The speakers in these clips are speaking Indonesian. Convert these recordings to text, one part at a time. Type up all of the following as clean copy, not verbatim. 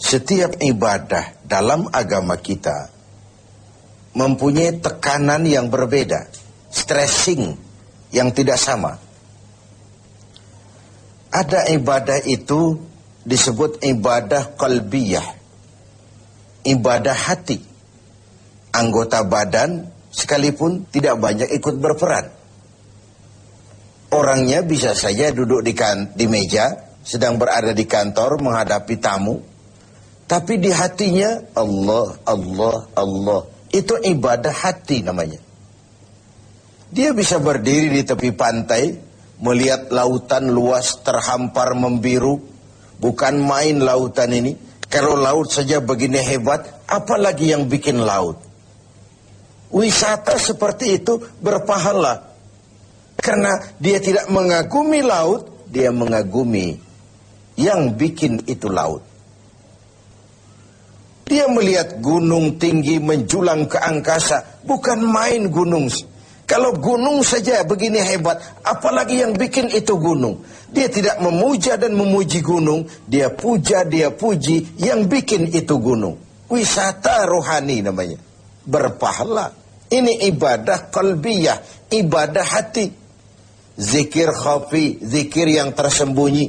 setiap ibadah dalam agama kita mempunyai tekanan yang berbeda, stressing yang tidak sama. Ada ibadah itu disebut ibadah qalbiyah, ibadah hati. Anggota badan sekalipun tidak banyak ikut berperan. Orangnya bisa saja duduk di meja, sedang berada di kantor menghadapi tamu, tapi di hatinya Allah, Allah, Allah. Itu ibadah hati namanya. Dia bisa berdiri di tepi pantai, melihat lautan luas terhampar membiru. Bukan main lautan ini. Kalau laut saja begini hebat, apalagi yang bikin laut. Wisata seperti itu berpahala. Karena dia tidak mengagumi laut, dia mengagumi yang bikin itu laut. Dia melihat gunung tinggi menjulang ke angkasa, bukan main gunung. Kalau gunung saja begini hebat, apalagi yang bikin itu gunung. Dia tidak memuja dan memuji gunung, dia puja, dia puji yang bikin itu gunung. Wisata rohani namanya, berpahala. Ini ibadah qalbiyah, ibadah hati. Zikir khafi, zikir yang tersembunyi.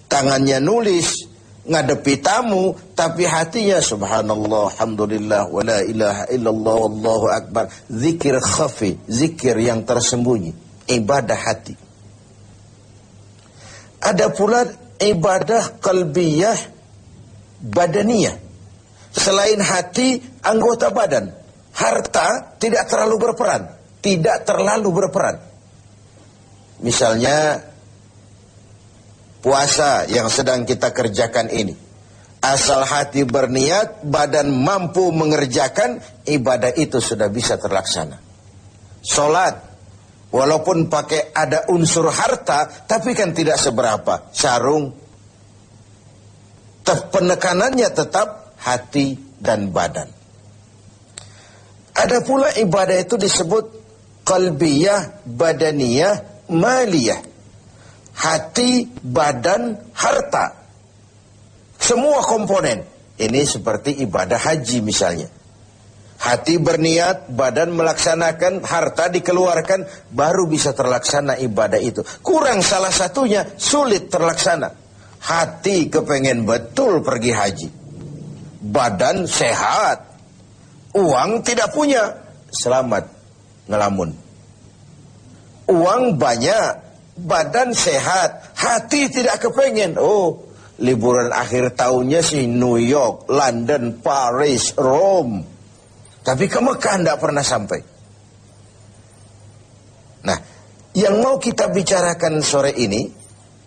Tangannya nulis, ngadepi tamu, tapi hatinya subhanallah, alhamdulillah, wa la ilaha illallah, wallahu akbar. Zikir khafi, zikir yang tersembunyi, ibadah hati. Ada pula ibadah qalbiyah badaniyah. Selain hati, anggota badan. Harta tidak terlalu berperan, tidak terlalu berperan. Misalnya puasa yang sedang kita kerjakan ini. Asal hati berniat, badan mampu mengerjakan, ibadah itu sudah bisa terlaksana. Sholat, walaupun pakai ada unsur harta, tapi kan tidak seberapa. Sarung, penekanannya tetap hati dan badan. Ada pula ibadah itu disebut qalbiyah, badaniyah, maliyah. Hati, badan, harta. Semua komponen. Ini seperti ibadah haji misalnya. Hati berniat, badan melaksanakan, harta dikeluarkan, baru bisa terlaksana ibadah itu. Kurang salah satunya, sulit terlaksana. Hati kepengen betul pergi haji. Badan sehat. Uang tidak punya, selamat, ngelamun. Uang banyak, badan sehat, hati tidak kepengen. Oh, liburan akhir tahunnya sih New York, London, Paris, Rome. Tapi ke Mekah tidak pernah sampai. Nah, yang mau kita bicarakan sore ini,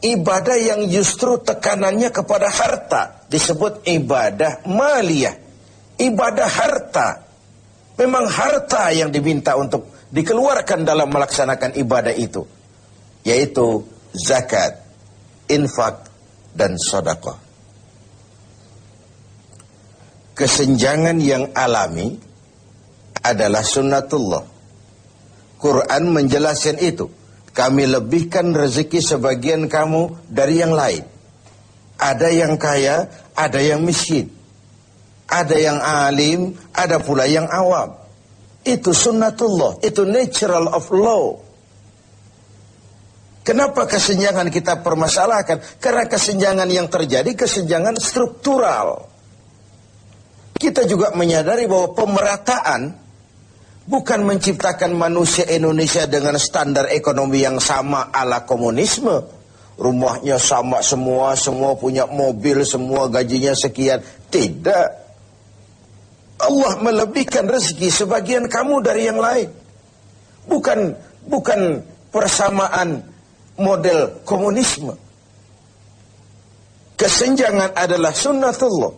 ibadah yang justru tekanannya kepada harta, disebut ibadah maliyah. Ibadah harta. Memang harta yang diminta untuk dikeluarkan dalam melaksanakan ibadah itu. Yaitu zakat, infak, dan sedekah. Kesenjangan yang alami adalah sunnatullah. Quran menjelaskan itu. Kami lebihkan rezeki sebagian kamu dari yang lain. Ada yang kaya, ada yang miskin. Ada yang alim, ada pula yang awam. Itu sunnatullah, itu natural of law. Kenapa kesenjangan kita permasalahkan? Karena kesenjangan yang terjadi, kesenjangan struktural. Kita juga menyadari bahwa pemerataan bukan menciptakan manusia Indonesia dengan standar ekonomi yang sama ala komunisme. Rumahnya sama semua, semua punya mobil, semua gajinya sekian. Tidak. Allah melebihkan rezeki sebagian kamu dari yang lain. Bukan persamaan model komunisme. Kesenjangan adalah sunnatullah.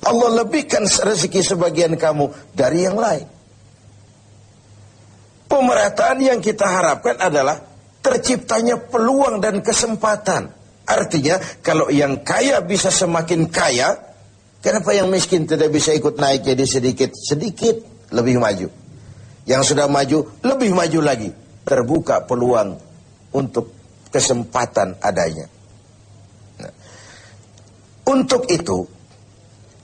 Allah lebihkan rezeki sebagian kamu dari yang lain. Pemerataan yang kita harapkan adalah terciptanya peluang dan kesempatan. Artinya kalau yang kaya bisa semakin kaya, kenapa yang miskin tidak bisa ikut naik jadi sedikit-sedikit lebih maju? Yang sudah maju, lebih maju lagi. Terbuka peluang untuk kesempatan adanya. Nah, untuk itu,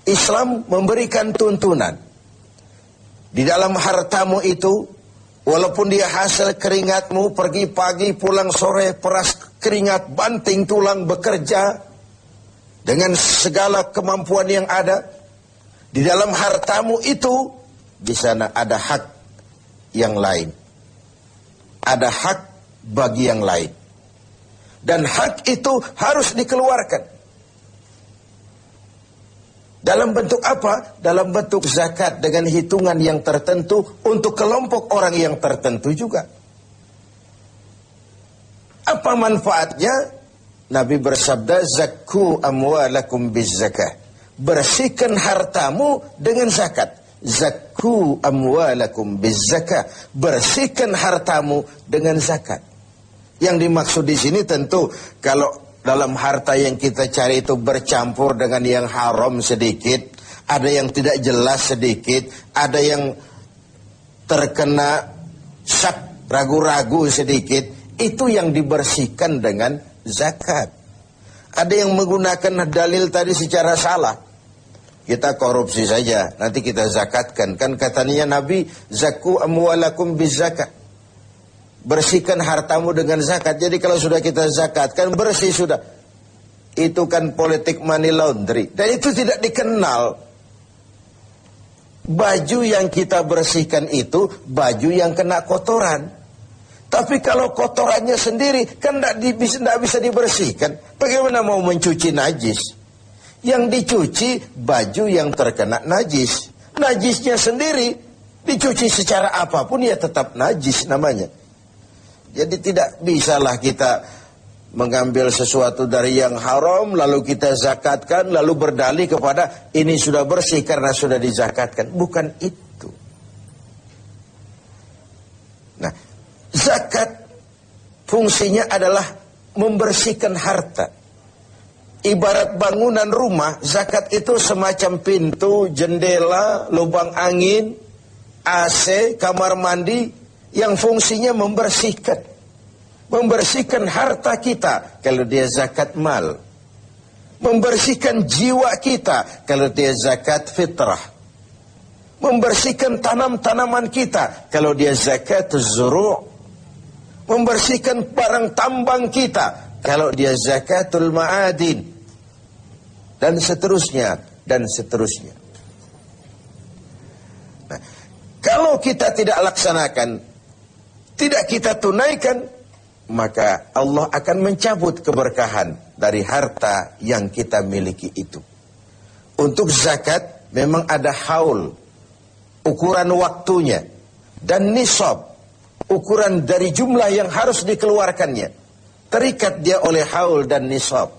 Islam memberikan tuntunan. Di dalam hartamu itu, walaupun dia hasil keringatmu, pergi pagi, pulang sore, peras keringat, banting tulang, bekerja, dengan segala kemampuan yang ada, di dalam hartamu itu, di sana ada hak yang lain. Ada hak bagi yang lain. Dan hak itu harus dikeluarkan. Dalam bentuk apa? Dalam bentuk zakat dengan hitungan yang tertentu untuk kelompok orang yang tertentu juga. Apa manfaatnya? Nabi bersabda, zakku amwalakum bizzakah. Bersihkan hartamu dengan zakat. Zakku amwalakum bizzakah. Bersihkan hartamu dengan zakat. Yang dimaksud di sini tentu kalau dalam harta yang kita cari itu bercampur dengan yang haram sedikit, ada yang tidak jelas sedikit, ada yang terkena syak, ragu-ragu sedikit, itu yang dibersihkan dengan zakat. Ada yang menggunakan dalil tadi secara salah. Kita korupsi saja, nanti kita zakatkan. Kan katanya Nabi, zakku amwalakum bizzakah. Bersihkan hartamu dengan zakat. Jadi kalau sudah kita zakatkan, bersih sudah. Itu kan politik money laundry. Dan itu tidak dikenal. Baju yang kita bersihkan itu, baju yang kena kotoran. Tapi kalau kotorannya sendiri, kan tidak bisa dibersihkan. Bagaimana mau mencuci najis? Yang dicuci, baju yang terkena najis. Najisnya sendiri, dicuci secara apapun, ya tetap najis namanya. Jadi tidak bisalah kita mengambil sesuatu dari yang haram, lalu kita zakatkan, lalu berdalih kepada ini sudah bersih karena sudah dizakatkan. Bukan itu. Nah, zakat fungsinya adalah membersihkan harta. Ibarat bangunan rumah, zakat itu semacam pintu, jendela, lubang angin, AC, kamar mandi, yang fungsinya membersihkan. Membersihkan harta kita kalau dia zakat mal. Membersihkan jiwa kita kalau dia zakat fitrah. Membersihkan tanam-tanaman kita kalau dia zakat zuru'. Membersihkan barang tambang kita kalau dia zakatul ma'adin. Dan seterusnya, dan seterusnya. Nah, kalau kita tidak laksanakan, tidak kita tunaikan, maka Allah akan mencabut keberkahan dari harta yang kita miliki itu. Untuk zakat memang ada haul, ukuran waktunya, dan nisab, ukuran dari jumlah yang harus dikeluarkannya. Terikat dia oleh haul dan nisab.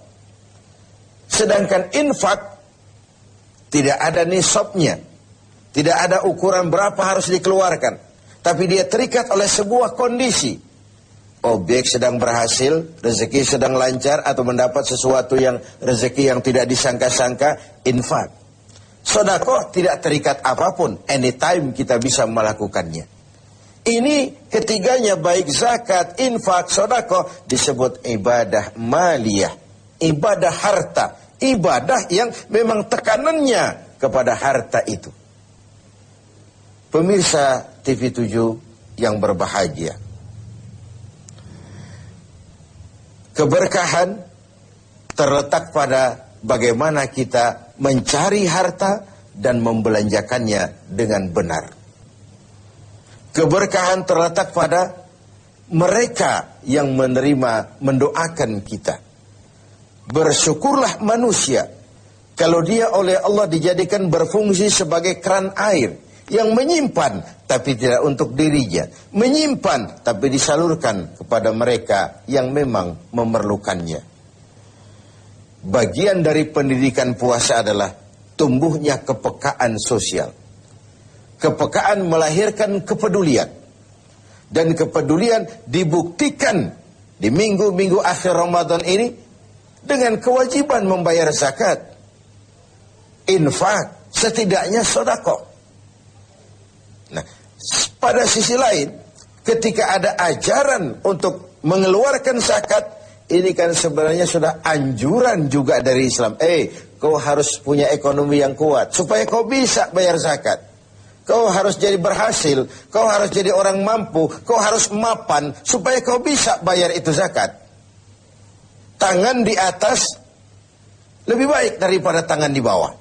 Sedangkan infak tidak ada nisabnya, tidak ada ukuran berapa harus dikeluarkan. Tapi dia terikat oleh sebuah kondisi. Objek sedang berhasil, rezeki sedang lancar, atau mendapat sesuatu yang rezeki yang tidak disangka-sangka, infak. Sedekah tidak terikat apapun, anytime kita bisa melakukannya. Ini ketiganya, baik zakat, infak, sedekah, disebut ibadah maliyah, ibadah harta, ibadah yang memang tekanannya kepada harta itu. Pemirsa TV7 yang berbahagia, keberkahan terletak pada bagaimana kita mencari harta dan membelanjakannya dengan benar. Keberkahan terletak pada mereka yang menerima, mendoakan kita. Bersyukurlah manusia kalau dia oleh Allah dijadikan berfungsi sebagai keran air yang menyimpan tapi tidak untuk dirinya, menyimpan tapi disalurkan kepada mereka yang memang memerlukannya. Bagian dari pendidikan puasa adalah tumbuhnya kepekaan sosial. Kepekaan melahirkan kepedulian, dan kepedulian dibuktikan di minggu-minggu akhir Ramadan ini dengan kewajiban membayar zakat, infak, setidaknya sedekah. Nah, pada sisi lain, ketika ada ajaran untuk mengeluarkan zakat, ini kan sebenarnya sudah anjuran juga dari Islam. kau harus punya ekonomi yang kuat supaya kau bisa bayar zakat. Kau harus jadi berhasil, kau harus jadi orang mampu, kau harus mapan supaya kau bisa bayar itu zakat. Tangan di atas lebih baik daripada tangan di bawah.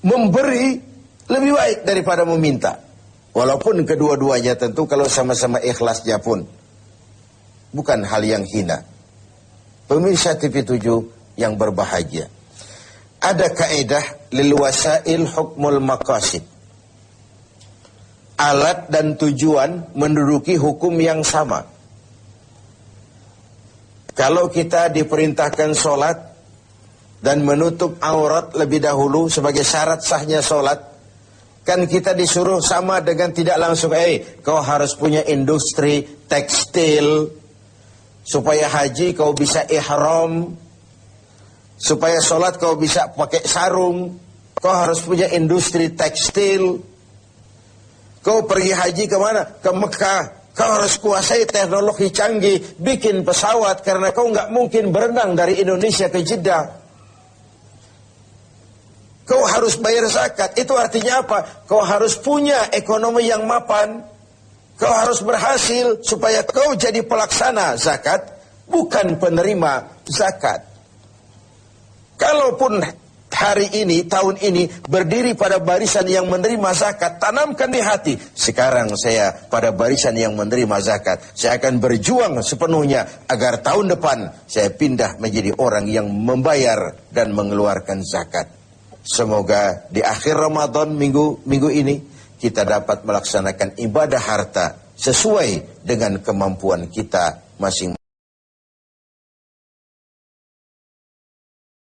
Memberi lebih baik daripada meminta. Walaupun kedua-duanya tentu kalau sama-sama ikhlasnya pun bukan hal yang hina. Pemirsa TV 7 yang berbahagia. Ada kaidah lil wasail hukmul maqasid. Alat dan tujuan menduduki hukum yang sama. Kalau kita diperintahkan sholat dan menutup aurat lebih dahulu sebagai syarat sahnya sholat, kan kita disuruh sama dengan tidak langsung, kau harus punya industri tekstil, supaya haji kau bisa ihram, supaya sholat kau bisa pakai sarung, kau harus punya industri tekstil. Kau pergi haji kemana? Ke Mekah. Kau harus kuasai teknologi canggih, bikin pesawat, karena kau nggak mungkin berenang dari Indonesia ke Jeddah. Kau harus bayar zakat. Itu artinya apa? Kau harus punya ekonomi yang mapan. Kau harus berhasil supaya kau jadi pelaksana zakat, bukan penerima zakat. Kalaupun hari ini, tahun ini, berdiri pada barisan yang menerima zakat, tanamkan di hati, sekarang saya pada barisan yang menerima zakat. Saya akan berjuang sepenuhnya agar tahun depan saya pindah menjadi orang yang membayar dan mengeluarkan zakat. Semoga di akhir Ramadan minggu ini kita dapat melaksanakan ibadah harta sesuai dengan kemampuan kita masing-masing.